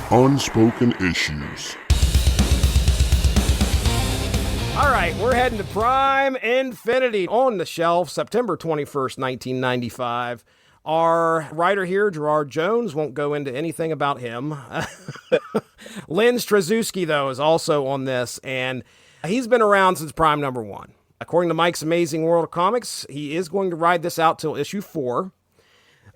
Unspoken Issues. All right, we're heading to Prime Infinity on the shelf, September 21st, 1995. Our writer here, Gerard Jones, won't go into anything about him. Lynn Straczewski, though, is also on this, and he's been around since Prime number 1. According to Mike's Amazing World of Comics, he is going to ride this out till issue 4.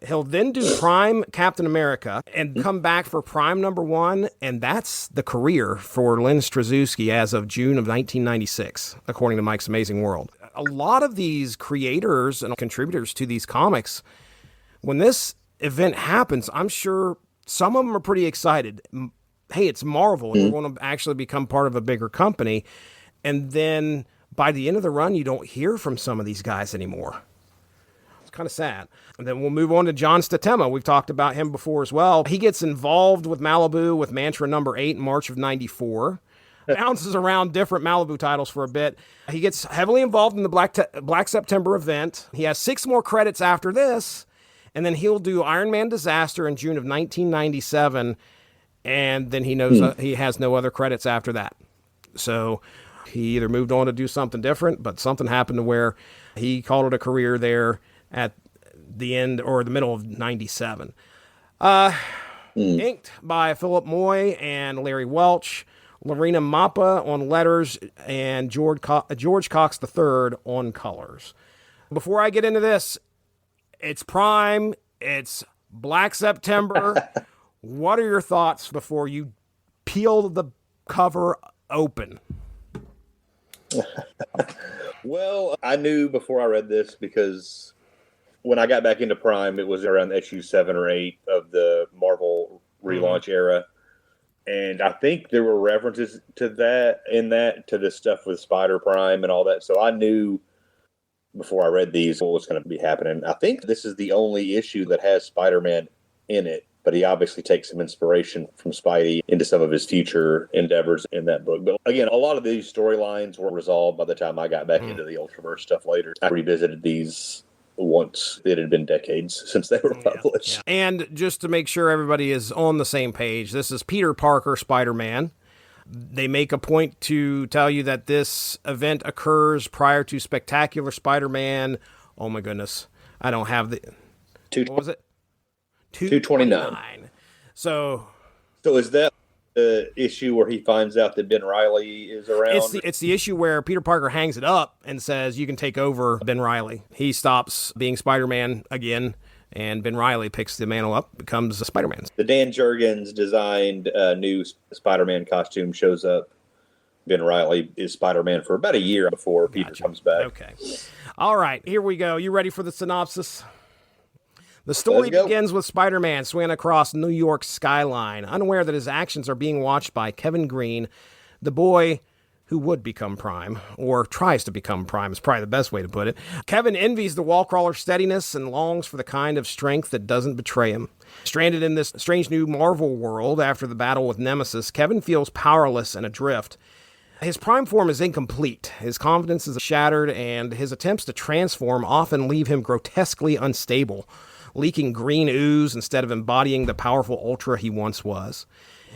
He'll then do Prime Captain America and come back for Prime number 1, and that's the career for Lynn Straczewski as of June of 1996, according to Mike's Amazing World. A lot of these creators and contributors to these comics, when this event happens, I'm sure some of them are pretty excited. Hey, it's Marvel, and you're going to actually become part of a bigger company. And then by the end of the run, you don't hear from some of these guys anymore. It's kind of sad. And then we'll move on to John Statema. We've talked about him before as well. He gets involved with Malibu with Mantra number 8 in March of 94. Bounces around different Malibu titles for a bit. He gets heavily involved in the Black September event. He has 6 more credits after this. And then he'll do Iron Man Disaster in June of 1997. And then he knows he has no other credits after that. So he either moved on to do something different, but something happened to where he called it a career there at the end or the middle of 97. Inked by Philip Moy and Larry Welch, Lorena Mappa on letters, and George Cox III on colors. Before I get into this, it's Prime, it's Black September. What are your thoughts before you peel the cover open? Well, I knew before I read this because when I got back into Prime, it was around issue 7 or 8 of the Marvel relaunch era. And I think there were references to that to the stuff with Spider Prime and all that. So I knew before I read these what was going to be happening. I think this is the only issue that has Spider-Man in it, but he obviously takes some inspiration from Spidey into some of his future endeavors in that book. But again, a lot of these storylines were resolved by the time I got back into the Ultraverse stuff later. I revisited these once. It had been decades since they were published. Yeah. And just to make sure everybody is on the same page, this is Peter Parker, Spider-Man. They make a point to tell you that this event occurs prior to Spectacular Spider-Man. Oh my goodness. I don't have the... What was it? 229. So is that the issue where he finds out that Ben Reilly is around? It's the issue where Peter Parker hangs it up and says, you can take over Ben Reilly. He stops being Spider-Man again, and Ben Reilly picks the mantle up, becomes Spider-Man. The Dan Jurgens designed new Spider-Man costume shows up. Ben Reilly is Spider-Man for about a year before Peter comes back. Okay. All right, here we go. You ready for the synopsis? The story begins with Spider-Man swinging across New York's skyline, unaware that his actions are being watched by Kevin Green, the boy who would become Prime, or tries to become Prime is probably the best way to put it. Kevin envies the wall-crawler's steadiness and longs for the kind of strength that doesn't betray him. Stranded in this strange new Marvel world after the battle with Nemesis, Kevin feels powerless and adrift. His Prime form is incomplete, his confidence is shattered, and his attempts to transform often leave him grotesquely unstable, leaking green ooze instead of embodying the powerful Ultra he once was.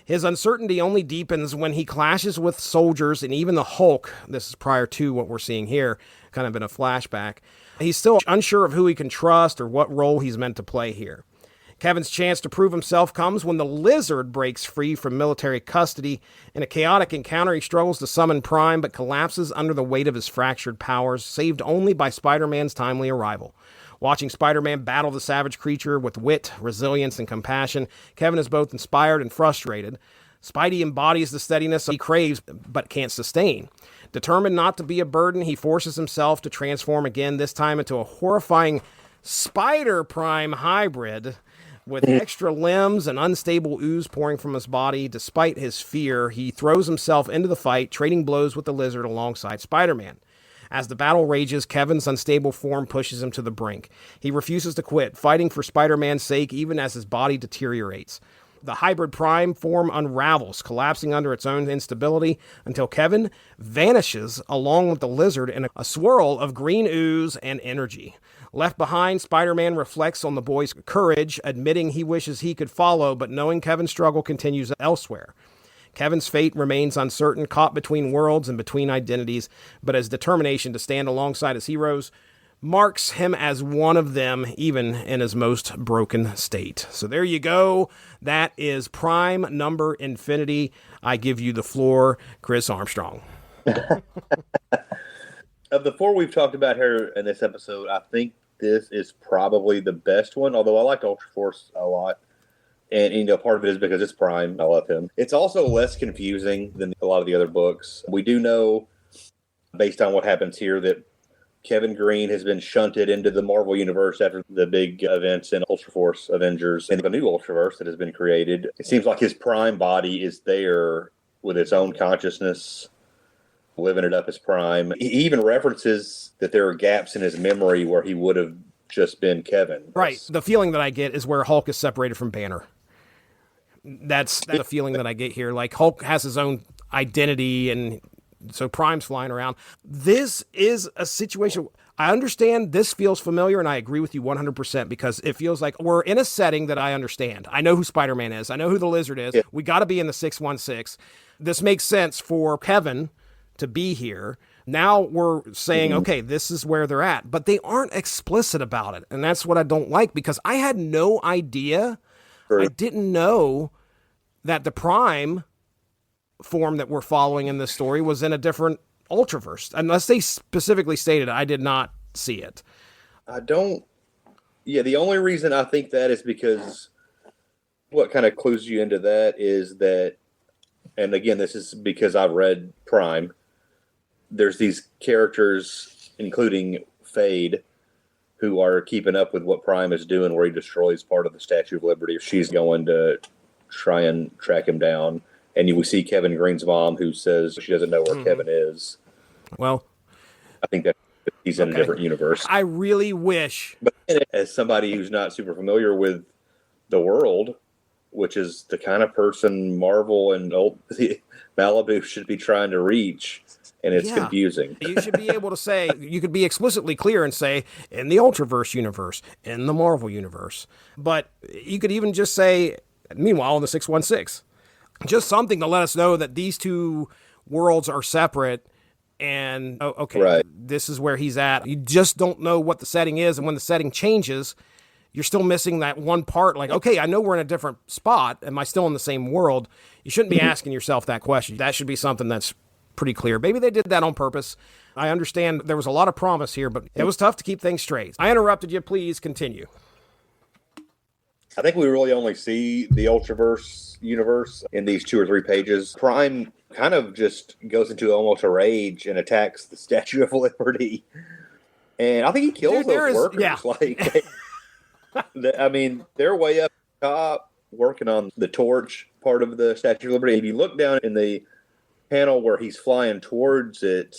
His uncertainty only deepens when he clashes with soldiers and even the Hulk. This is prior to what we're seeing here, kind of in a flashback. He's still unsure of who he can trust or what role he's meant to play here. Kevin's chance to prove himself comes when the Lizard breaks free from military custody. In a chaotic encounter, he struggles to summon Prime, but collapses under the weight of his fractured powers, saved only by Spider-Man's timely arrival. Watching Spider-Man battle the savage creature with wit, resilience, and compassion, Kevin is both inspired and frustrated. Spidey embodies the steadiness he craves but can't sustain. Determined not to be a burden, he forces himself to transform again, this time into a horrifying Spider-Prime hybrid with extra limbs and unstable ooze pouring from his body. Despite his fear, he throws himself into the fight, trading blows with the Lizard alongside Spider-Man. As the battle rages, Kevin's unstable form pushes him to the brink. He refuses to quit, fighting for Spider-Man's sake even as his body deteriorates. The hybrid Prime form unravels, collapsing under its own instability until Kevin vanishes along with the lizard in a swirl of green ooze and energy. Left behind, Spider-Man reflects on the boy's courage, admitting he wishes he could follow, but knowing Kevin's struggle continues elsewhere. Kevin's fate remains uncertain, caught between worlds and between identities, but his determination to stand alongside his heroes marks him as one of them, even in his most broken state. So there you go. That is Prime Number Infinity. I give you the floor, Chris Armstrong. Of the four we've talked about here in this episode, I think this is probably the best one, although I like Ultra Force a lot. And, part of it is because it's Prime. I love him. It's also less confusing than a lot of the other books. We do know, based on what happens here, that Kevin Green has been shunted into the Marvel Universe after the big events in Ultra Force Avengers and the new Ultraverse that has been created. It seems like his Prime body is there with its own consciousness, living it up as Prime. He even references that there are gaps in his memory where he would have just been Kevin. Right. The feeling that I get is where Hulk is separated from Banner. That's the feeling that I get here. Like, Hulk has his own identity, and so Prime's flying around. This is a situation. I understand this feels familiar, and I agree with you 100% because it feels like we're in a setting that I understand. I know who Spider-Man is. I know who the Lizard is. Yeah. We got to be in the 616. This makes sense for Kevin to be here. Now we're saying, okay, this is where they're at, but they aren't explicit about it. And that's what I don't like, because I had no idea. Sure. I didn't know that the Prime form that we're following in this story was in a different Ultraverse. Unless they specifically stated it, I did not see it. The only reason I think that is because what kind of clues you into that is that, and again, this is because I've read Prime, there's these characters, including Fade, who are keeping up with what Prime is doing, where he destroys part of the Statue of Liberty. She's going to try and track him down. And we see Kevin Green's mom, who says she doesn't know where Kevin is. Well, I think that he's in a different universe. I really wish. But as somebody who's not super familiar with the world, which is the kind of person Marvel and Malibu should be trying to reach, and it's confusing. You should be able to say, you could be explicitly clear and say, in the Ultraverse universe, in the Marvel universe. But you could even just say, meanwhile, in the 616. Just something to let us know that these two worlds are separate, and this is where he's at. You just don't know what the setting is, and when the setting changes, you're still missing that one part. Like, okay, I know we're in a different spot. Am I still in the same world? You shouldn't be asking yourself that question. That should be something that's pretty clear. Maybe they did that on purpose. I understand there was a lot of promise here, but it was tough to keep things straight. I interrupted you. Please continue. I think we really only see the Ultraverse universe in these 2 or 3 pages. Prime kind of just goes into almost a rage and attacks the Statue of Liberty. And I think he kills those workers. Yeah. Like, I mean, they're way up top working on the torch part of the Statue of Liberty. If you look down in the panel where he's flying towards it,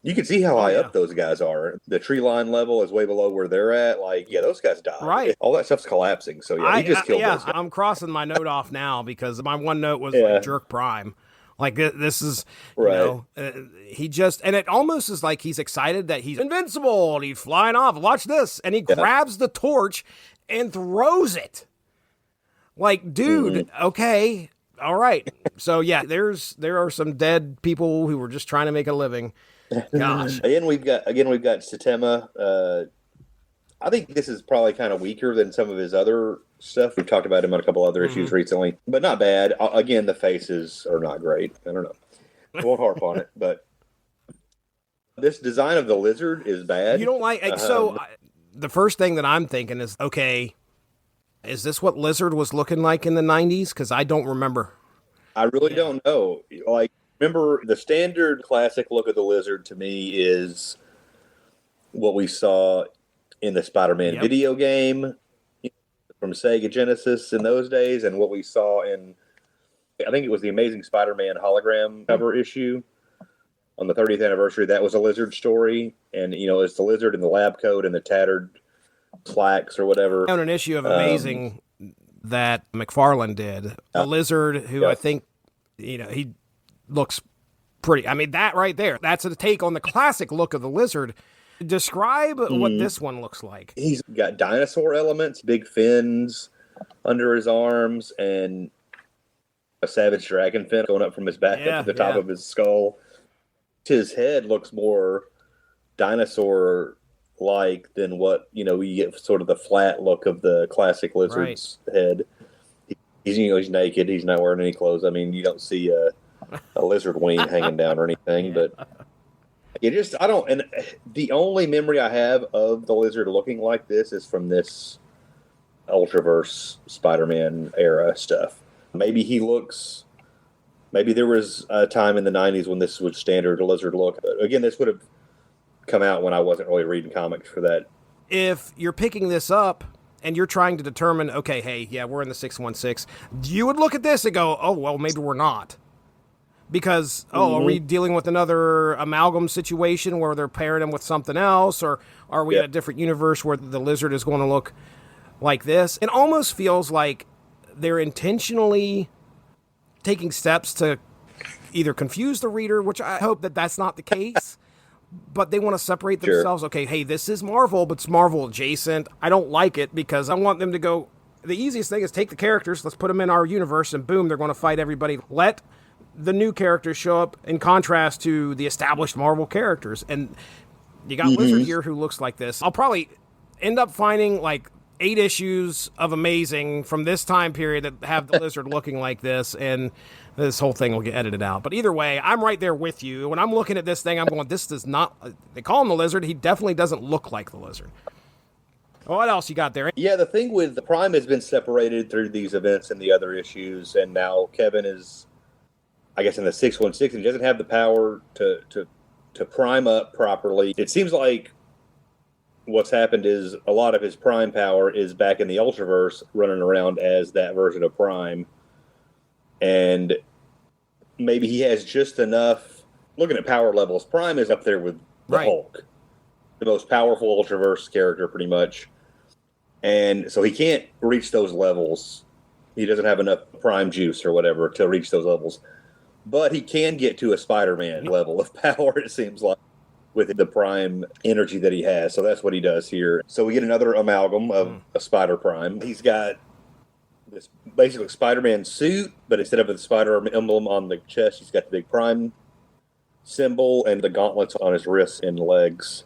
you can see how high up those guys are. The tree line level is way below where they're at. Like, those guys died. Right. All that stuff's collapsing. So, he just killed those guys. I'm crossing my note off now because my one note was like Jerk Prime. Like, this is, he just, and it almost is like he's excited that he's invincible and he's flying off. Watch this. And he grabs the torch and throws it. Like, dude, okay, all right. So, there are some dead people who were just trying to make a living. Gosh. Again, we've got Satema. I think this is probably kind of weaker than some of his other stuff. We've talked about him on a couple other issues recently, but not bad. Again, the faces are not great. I don't know. I won't harp on it, but this design of the lizard is bad. You don't like the first thing that I'm thinking is, okay, is this what Lizard was looking like in the 90s? Because I don't remember. I really don't know. Like, remember, the standard classic look of the Lizard to me is what we saw in the Spider-Man video game from Sega Genesis in those days, and what we saw in, I think it was the Amazing Spider-Man hologram cover issue on the 30th anniversary. That was a Lizard story, and it's the Lizard in the lab coat and the tattered slacks or whatever. On an issue of Amazing that McFarlane did. The Lizard, who I think, he looks pretty. I mean, that right there, that's a take on the classic look of the Lizard. Describe what this one looks like. He's got dinosaur elements, big fins under his arms, and a savage dragon fin going up from his back up to the top of his skull. His head looks more dinosaur-like than what, you get sort of the flat look of the classic lizard's head. He's naked. He's not wearing any clothes. I mean, you don't see a lizard wing hanging down or anything, but and the only memory I have of the Lizard looking like this is from this Ultraverse Spider-Man era stuff. Maybe there was a time in the 90s when this was standard Lizard look. But again, this would have come out when I wasn't really reading comics for that. If you're picking this up and you're trying to determine, okay, hey, yeah, we're in the 616, you would look at this and go, oh, well, maybe we're not. Because, are we dealing with another amalgam situation where they're pairing him with something else? Or are we in a different universe where the Lizard is going to look like this? It almost feels like they're intentionally taking steps to either confuse the reader, which I hope that that's not the case, but they want to separate themselves. Sure. Okay, hey, this is Marvel, but it's Marvel adjacent. I don't like it because I want them to go, the easiest thing is take the characters, let's put them in our universe, and boom, they're going to fight everybody. Let the new characters show up in contrast to the established Marvel characters. And you got Lizard here who looks like this. I'll probably end up finding like 8 issues of Amazing from this time period that have the Lizard looking like this, and this whole thing will get edited out. But either way, I'm right there with you. When I'm looking at this thing, I'm going, this does not, they call him the Lizard, he definitely doesn't look like the Lizard. What else you got there? Yeah, the thing with the Prime has been separated through these events and the other issues, and now Kevin is, I guess, in the 616, he doesn't have the power to prime up properly. It seems like what's happened is a lot of his Prime power is back in the Ultraverse, running around as that version of Prime. And maybe he has just enough. Looking at power levels, Prime is up there with the Hulk, the most powerful Ultraverse character, pretty much. And so he can't reach those levels. He doesn't have enough Prime juice or whatever to reach those levels. But he can get to a Spider-Man level of power, it seems like, with the Prime energy that he has. So that's what he does here. So we get another amalgam of a Spider-Prime. He's got this basically Spider-Man suit, but instead of the spider emblem on the chest, he's got the big Prime symbol and the gauntlets on his wrists and legs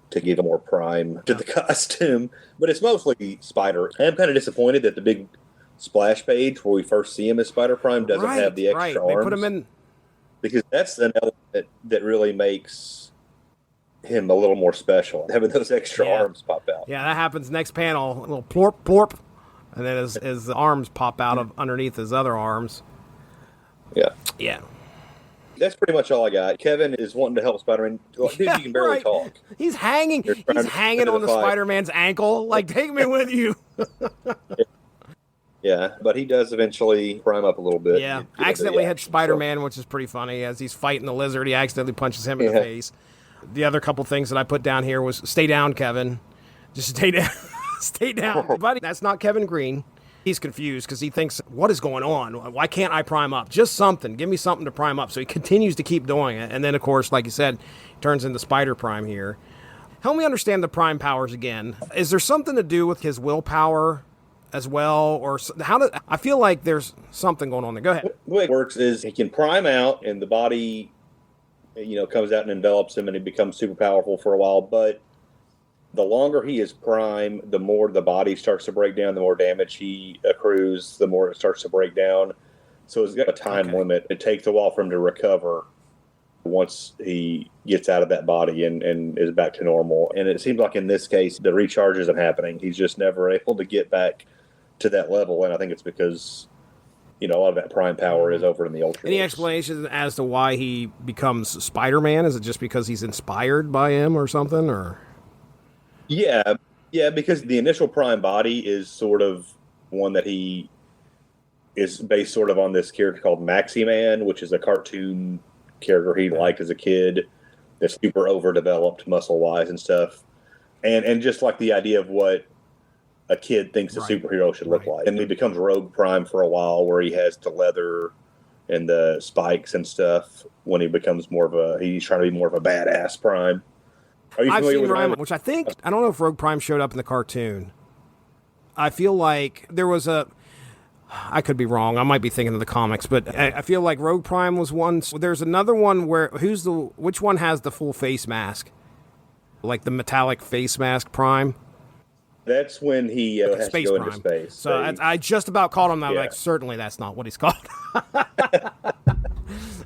to give more Prime to the costume. But it's mostly Spider. I am kind of disappointed that the big splash page where we first see him as Spider-Prime doesn't have the extra arms. They put him in, because that's an element that really makes him a little more special, having those extra arms pop out. Yeah, that happens next panel. A little plorp, plorp, and then his arms pop out of underneath his other arms. Yeah. That's pretty much all I got. Kevin is wanting to help Spider-Man. Dude, you can barely talk. He's hanging on the Spider-Man's ankle. Like, take me with you. Yeah, but he does eventually prime up a little bit. Yeah, accidentally hit Spider-Man, which is pretty funny. As he's fighting the Lizard, he accidentally punches him in the face. The other couple things that I put down here was, stay down, Kevin. Just stay down. Stay down. Buddy, that's not Kevin Green. He's confused because he thinks, what is going on? Why can't I prime up? Just something. Give me something to prime up. So he continues to keep doing it. And then, of course, like you said, turns into Spider-Prime here. Help me understand the Prime powers again. Is there something to do with his willpower as well, or I feel like there's something going on there. Go ahead. The way it works is he can prime out, and the body, comes out and envelops him, and he becomes super powerful for a while. But the longer he is prime, the more the body starts to break down, the more damage he accrues, the more it starts to break down. So it's got a time limit. It takes a while for him to recover once he gets out of that body and is back to normal. And it seems like in this case, the recharge isn't happening. He's just never able to get back to that level, and I think it's because a lot of that Prime power is over in the Ultra. Any explanation as to why he becomes Spider-Man? Is it just because he's inspired by him or something? Or yeah, because the initial Prime body is sort of one that he is based sort of on this character called Maxi-Man, which is a cartoon character he liked as a kid, that's super overdeveloped muscle-wise and stuff, and just like the idea of what a kid thinks a superhero should look like. And he becomes Rogue Prime for a while, where he has the leather and the spikes and stuff. When he becomes he's trying to be more of a badass Prime. Are you familiar with Prime? Which I don't know if Rogue Prime showed up in the cartoon. I feel like there was I could be wrong. I might be thinking of the comics, but I feel like Rogue Prime was one. There's another one where which one has the full face mask? Like the metallic face mask Prime? That's when he has to go into space. So I just about called him that. Like, certainly that's not what he's called.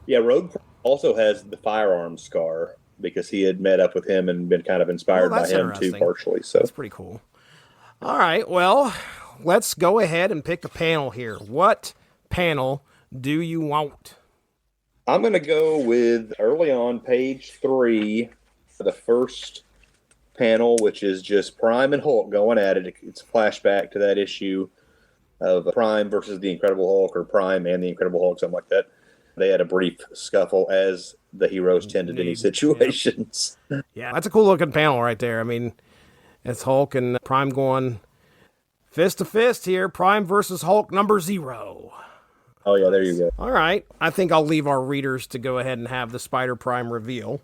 Yeah, Rogue also has the firearm scar because he had met up with him and been kind of inspired by him too, partially. So that's pretty cool. All right, well, let's go ahead and pick a panel here. What panel do you want? I'm going to go with early on page 3, the first panel, which is just Prime and Hulk going at it. It's a flashback to that issue of Prime versus the Incredible Hulk, or Prime and the Incredible Hulk, something like that. They had a brief scuffle, as the heroes tend in any situations. Yeah, that's a cool looking panel right there. I mean, it's Hulk and Prime going fist to fist here. Prime versus Hulk number 0. Oh, yeah, there you go. All right. I think I'll leave our readers to go ahead and have the Spider Prime reveal.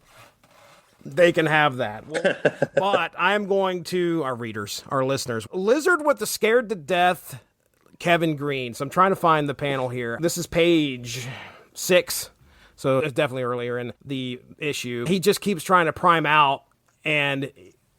They can have that. But I'm going to, our readers, our listeners, Lizard with the scared to death Kevin Green. So I'm trying to find the panel here. This is page 6. So it's definitely earlier in the issue. He just keeps trying to prime out, and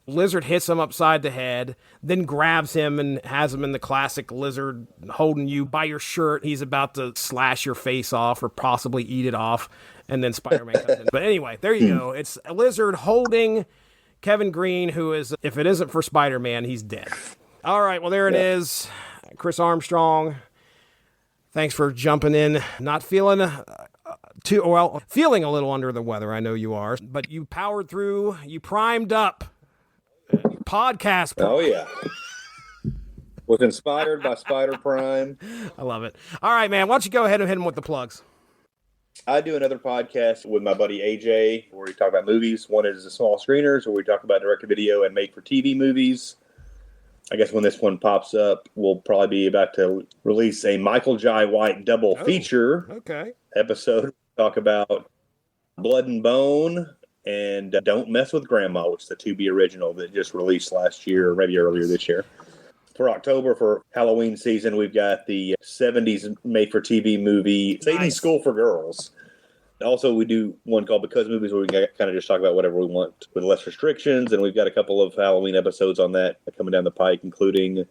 Lizard hits him upside the head, then grabs him and has him in the classic Lizard holding you by your shirt. He's about to slash your face off or possibly eat it off, and then Spider-Man comes in. But anyway, there you go. It's a Lizard holding Kevin Green, who is, if it isn't for Spider-Man, he's dead. All right, well, there it is. Chris Armstrong, thanks for jumping in. Not feeling feeling a little under the weather. I know you are, but you powered through. You primed up. Podcast. Oh, yeah. Was inspired by Spider Prime. I love it. All right, man. Why don't you go ahead and hit him with the plugs? I do another podcast with my buddy AJ where we talk about movies. One is the Small Screeners, where we talk about direct-to-video and made-for-TV movies. I guess when this one pops up, we'll probably be about to release a Michael Jai White double feature episode. Talk about Blood and Bone and Don't Mess with Grandma, which is the 2B original that just released last year, or maybe earlier this year. For October, for Halloween season, we've got the 70s made-for-TV movie, Satan's School for Girls. Also, we do one called Because Movies, where we kind of just talk about whatever we want with less restrictions, and we've got a couple of Halloween episodes on that coming down the pike, including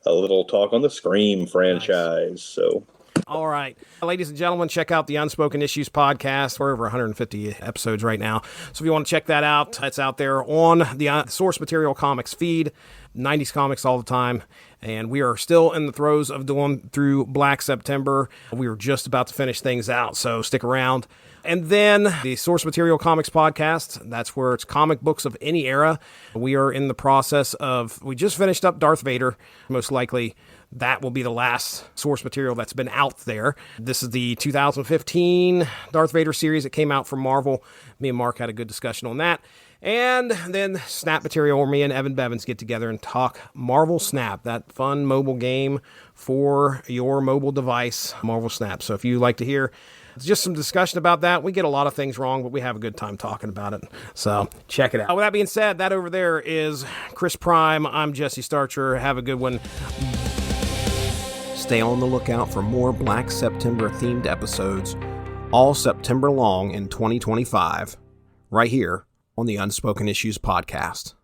a little talk on the Scream franchise. So, all right. Ladies and gentlemen, check out the Unspoken Issues podcast. We're over 150 episodes right now. So if you want to check that out, it's out there on the Source Material Comics feed. 90s comics all the time. And we are still in the throes of going through Black September. We were just about to finish things out, so stick around. And then the Source Material Comics podcast, that's where it's comic books of any era. We are in the process of, we just finished up Darth Vader. Most likely that will be the last source material that's been out there. This is the 2015 Darth Vader series that came out from Marvel. Me and Mark had a good discussion on that. And then Snap material, where me and Evan Bevins get together and talk Marvel Snap, that fun mobile game for your mobile device, Marvel Snap. So if you like to hear just some discussion about that, we get a lot of things wrong, but we have a good time talking about it. So check it out. With that being said, that over there is Chris Prime. I'm Jesse Starcher. Have a good one. Stay on the lookout for more Black September themed episodes all September long in 2025, right here on the Unspoken Issues podcast.